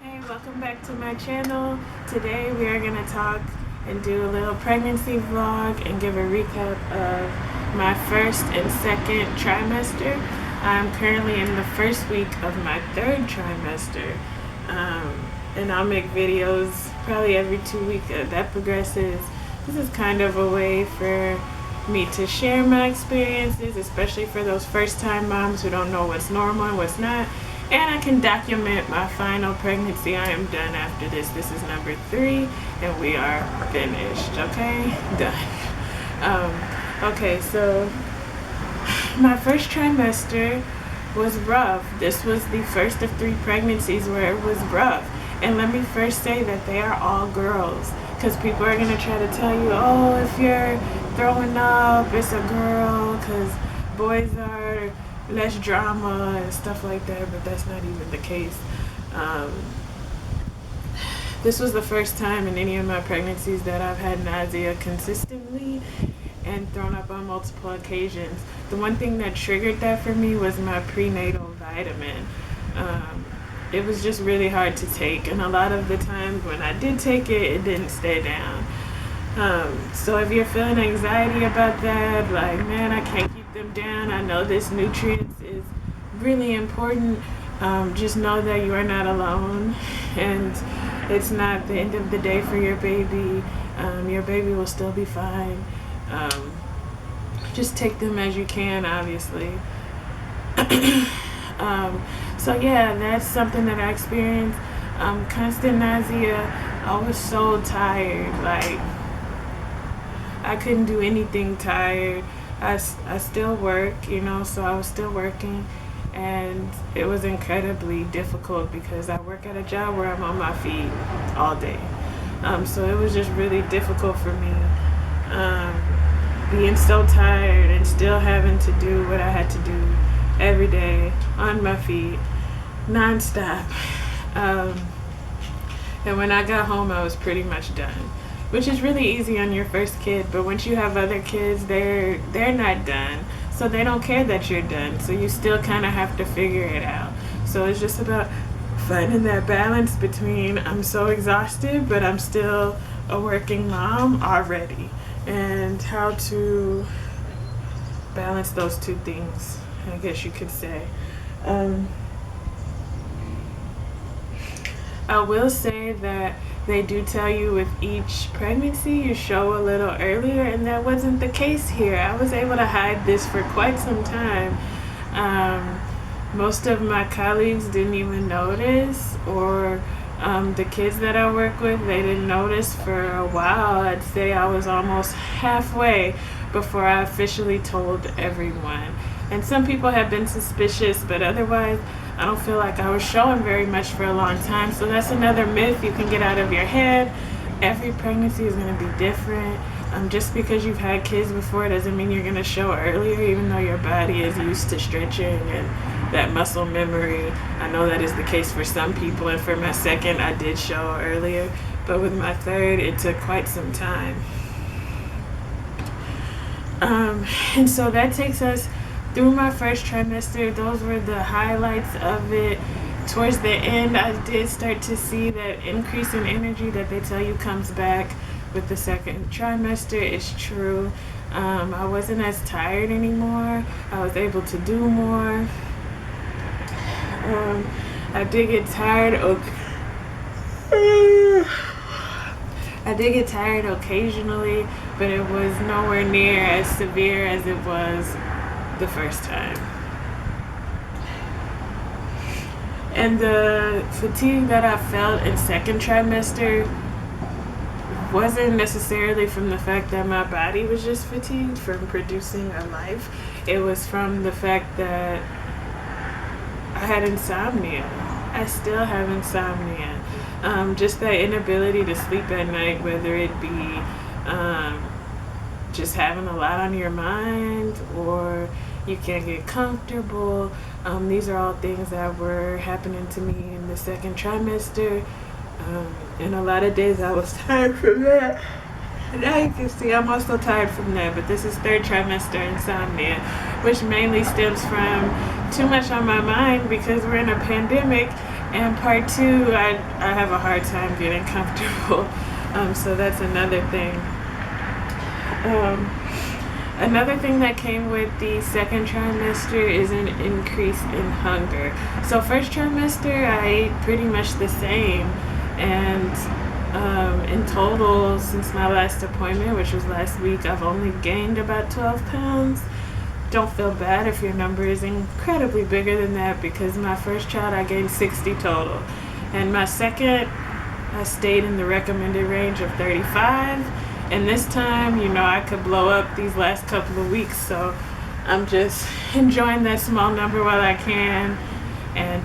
Hey, welcome back to my channel. Today we are going to talk and do a little pregnancy vlog and give a recap of my first and second trimester. I'm currently in the first week of my third trimester, and I'll make videos probably every 2 weeks as that progresses. This is kind of a way for me to share my experiences, especially for those first-time moms who don't know what's normal and what's not. And I can document my final pregnancy. I am done after this. This is number 3, and we are finished. Okay, done. Okay, so my first trimester was rough. This was the first of 3 pregnancies where it was rough. And let me first say that they are all girls, because people are going to try to tell you, oh, if you're throwing up, it's a girl, because boys are less drama and stuff like that, but that's not even the case. This was the first time in any of my pregnancies that I've had nausea consistently and thrown up on multiple occasions. The one thing that triggered that for me was my prenatal vitamin. It was just really hard to take, and a lot of the times when I did take it, it didn't stay down. So if you're feeling anxiety about that, like, man, I can't keep them down, I know this nutrient is really important, just know that you are not alone, and it's not the end of the day for your baby. Your baby will still be fine. Just take them as you can, obviously. So yeah, that's something that I experienced. Constant nausea. I was so tired, like I couldn't do anything tired. I still work, so I was still working, and it was incredibly difficult because I work at a job where I'm on my feet all day. So it was just really difficult for me, being so tired and still having to do what I had to do every day on my feet, non-stop. And when I got home, I was pretty much done, which is really easy on your first kid, but once you have other kids, they're not done, so they don't care that you're done, so you still kind of have to figure it out. So it's just about finding that balance between I'm so exhausted, but I'm still a working mom already, and how to balance those two things, I guess you could say. I will say that they do tell you with each pregnancy you show a little earlier, and that wasn't the case here. I was able to hide this for quite some time. Most of my colleagues didn't even notice, or the kids that I work with, they didn't notice for a while. I'd say I was almost halfway before I officially told everyone. And some people have been suspicious, but otherwise I don't feel like I was showing very much for a long time. So that's another myth you can get out of your head. Every pregnancy is going to be different. Just because you've had kids before doesn't mean you're going to show earlier, even though your body is used to stretching and that muscle memory. I know that is the case for some people, and for my second I did show earlier, but with my third it took quite some time. And so that takes us through my first trimester. Those were the highlights of it. Towards the end, I did start to see that increase in energy that they tell you comes back with the second trimester. It's true. I wasn't as tired anymore. I was able to do more. I did get tired. I did get tired occasionally, but it was nowhere near as severe as it was the first time. And the fatigue that I felt in second trimester wasn't necessarily from the fact that my body was just fatigued from producing a life. It was from the fact that I had insomnia. I still have insomnia. Just that inability to sleep at night, whether it be just having a lot on your mind, or you can't get comfortable. These are all things that were happening to me in the second trimester. And a lot of days I was tired from that. Now you can see I'm also tired from that, but this is third trimester insomnia, which mainly stems from too much on my mind because we're in a pandemic And part two, I have a hard time getting comfortable. So that's another thing. Another thing that came with the second trimester is an increase in hunger. So first trimester, I ate pretty much the same. And in total, since my last appointment, which was last week, I've only gained about 12 pounds. Don't feel bad if your number is incredibly bigger than that, because my first child, I gained 60 total. And my second, I stayed in the recommended range of 35. And this time, I could blow up these last couple of weeks, so I'm just enjoying that small number while I can. And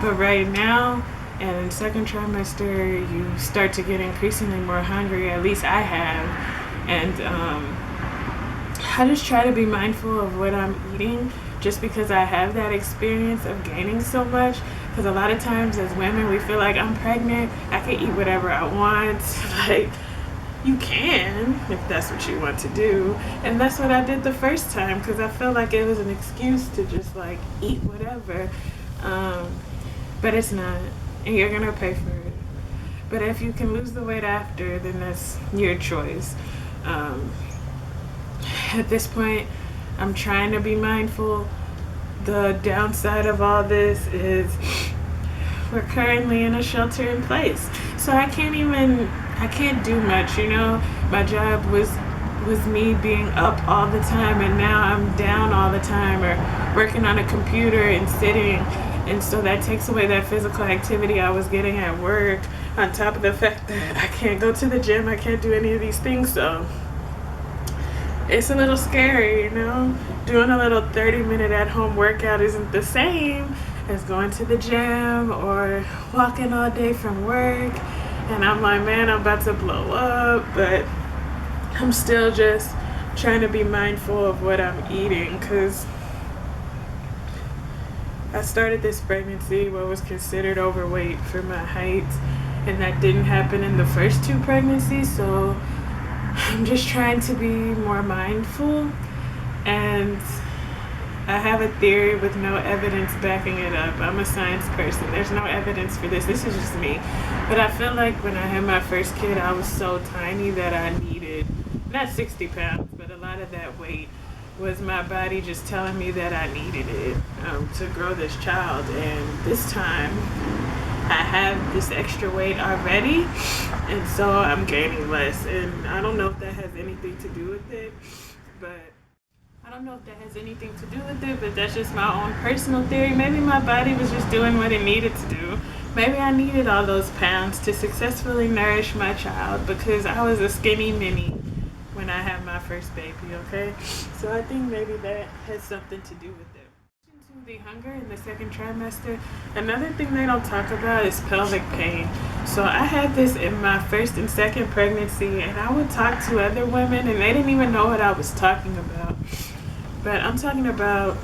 but right now, and in second trimester, you start to get increasingly more hungry. At least I have, and I just try to be mindful of what I'm eating, just because I have that experience of gaining so much. Because a lot of times, as women, we feel like I'm pregnant, I can eat whatever I want, like. You can, if that's what you want to do. And that's what I did the first time, because I felt like it was an excuse to just like eat whatever. But it's not, and you're gonna pay for it. But if you can lose the weight after, then that's your choice. At this point, I'm trying to be mindful. The downside of all this is we're currently in a shelter in place. So I can't do much, My job was me being up all the time, and now I'm down all the time, or working on a computer and sitting. And so that takes away that physical activity I was getting at work, on top of the fact that I can't go to the gym, I can't do any of these things. So it's a little scary, Doing a little 30-minute at-home workout isn't the same as going to the gym or walking all day from work. And I'm like, man, I'm about to blow up, but I'm still just trying to be mindful of what I'm eating, because I started this pregnancy what was considered overweight for my height, and that didn't happen in the first two pregnancies. So I'm just trying to be more mindful, and I have a theory with no evidence backing it up. I'm a science person. There's no evidence for this. This is just me. But I feel like when I had my first kid, I was so tiny that I needed, not 60 pounds, but a lot of that weight was my body just telling me that I needed it to grow this child. And this time, I have this extra weight already, and so I'm gaining less. And I don't know if that has anything to do with it, but that's just my own personal theory. Maybe my body was just doing what it needed to do. Maybe I needed all those pounds to successfully nourish my child, because I was a skinny mini when I had my first baby, okay? So I think maybe that has something to do with it. To the hunger in the second trimester, another thing they don't talk about is pelvic pain. So I had this in my first and second pregnancy, and I would talk to other women, and they didn't even know what I was talking about. But I'm talking about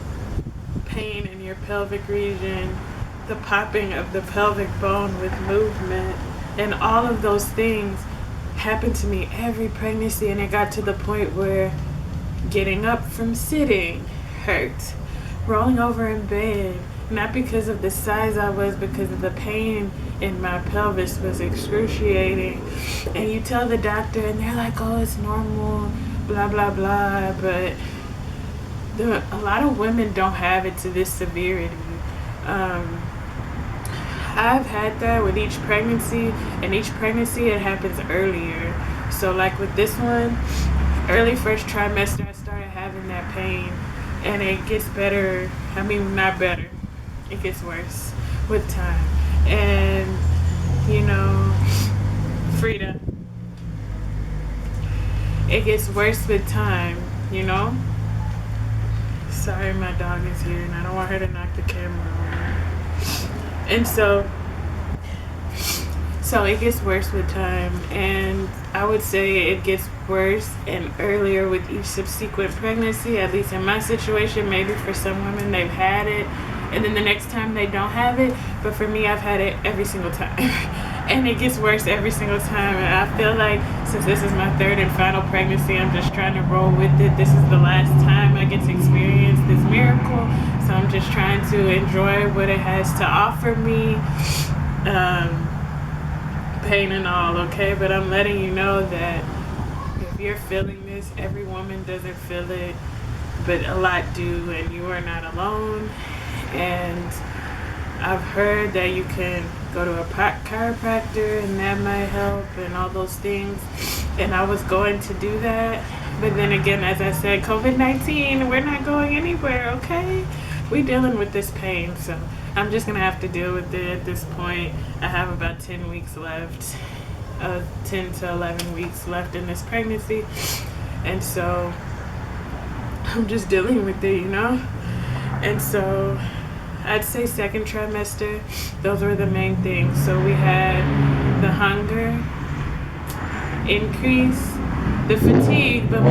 pain in your pelvic region, the popping of the pelvic bone with movement, and all of those things happened to me every pregnancy. And it got to the point where getting up from sitting hurt, rolling over in bed, not because of the size I was, because of the pain in my pelvis was excruciating. And you tell the doctor, and they're like, oh, it's normal, blah, blah, blah. But a lot of women don't have it to this severity. I've had that with each pregnancy, and each pregnancy it happens earlier. So like with this one, early first trimester, I started having that pain, and it gets better. I mean, not better, it gets worse with time. And Frida, it gets worse with time, Sorry, my dog is here, and I don't want her to knock the camera over. And so it gets worse with time, and I would say it gets worse and earlier with each subsequent pregnancy, at least in my situation. Maybe for some women they've had it, and then the next time they don't have it, but for me, I've had it every single time. And it gets worse every single time, and I feel like since this is my third and final pregnancy, I'm just trying to roll with it. This is the last time I get to experience this miracle. So I'm just trying to enjoy what it has to offer me, pain and all, okay? But I'm letting you know that if you're feeling this, every woman doesn't feel it, but a lot do, and you are not alone. And I've heard that you can go to a chiropractor and that might help and all those things. And I was going to do that. But then again, as I said, COVID-19, we're not going anywhere, okay? We're dealing with this pain. So I'm just going to have to deal with it at this point. I have about 10 weeks left, 10 to 11 weeks left in this pregnancy. And so I'm just dealing with it, you know? And so I'd say second trimester, those were the main things. So we had the hunger increase, the fatigue, but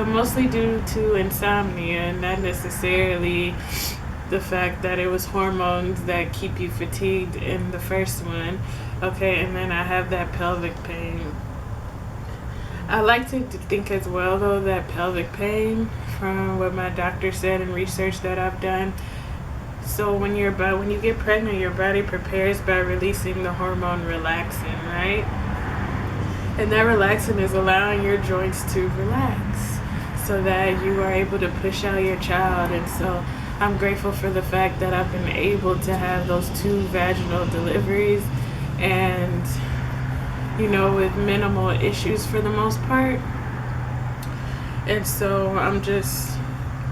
mostly due to insomnia, and not necessarily the fact that it was hormones that keep you fatigued in the first one. Okay, and then I have that pelvic pain. I like to think as well, though, that pelvic pain, from what my doctor said and research that I've done, so when you get pregnant, your body prepares by releasing the hormone relaxin, right? And that relaxin is allowing your joints to relax so that you are able to push out your child. And so I'm grateful for the fact that I've been able to have those 2 vaginal deliveries, and you know, with minimal issues for the most part. And so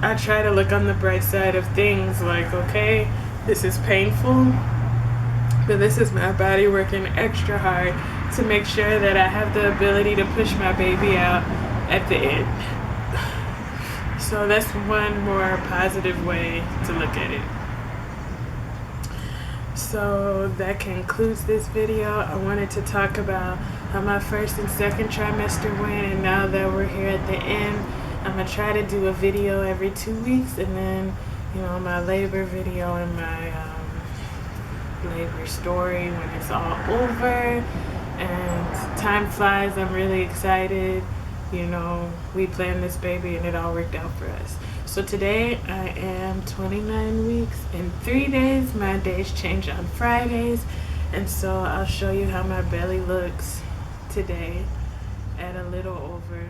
I try to look on the bright side of things, like, okay, this is painful, but this is my body working extra hard to make sure that I have the ability to push my baby out at the end. So that's one more positive way to look at it. So that concludes this video. I wanted to talk about how my first and second trimester went, and now that we're here at the end, I'm gonna try to do a video every 2 weeks, and then, you know, my labor video and my labor story when it's all over. And time flies. I'm really excited. You know, we planned this baby and it all worked out for us. So today I am 29 weeks and 3 days. My days change on Fridays, and so I'll show you how my belly looks today at a little over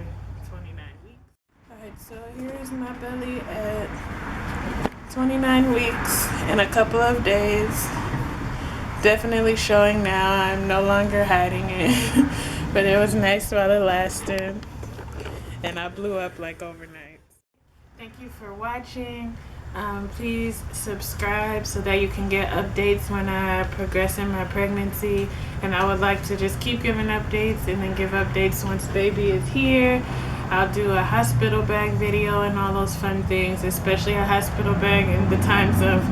29 weeks. Alright, so here's my belly at 29 weeks and a couple of days. Definitely showing now. I'm no longer hiding it. But it was nice while it lasted, and I blew up like overnight. Thank you for watching. Please subscribe so that you can get updates when I progress in my pregnancy. And I would like to just keep giving updates and then give updates once baby is here. I'll do a hospital bag video and all those fun things, especially a hospital bag in the times of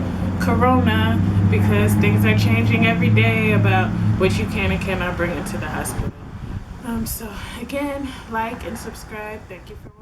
Corona, because things are changing every day about what you can and cannot bring into the hospital. So again, like and subscribe. Thank you for watching.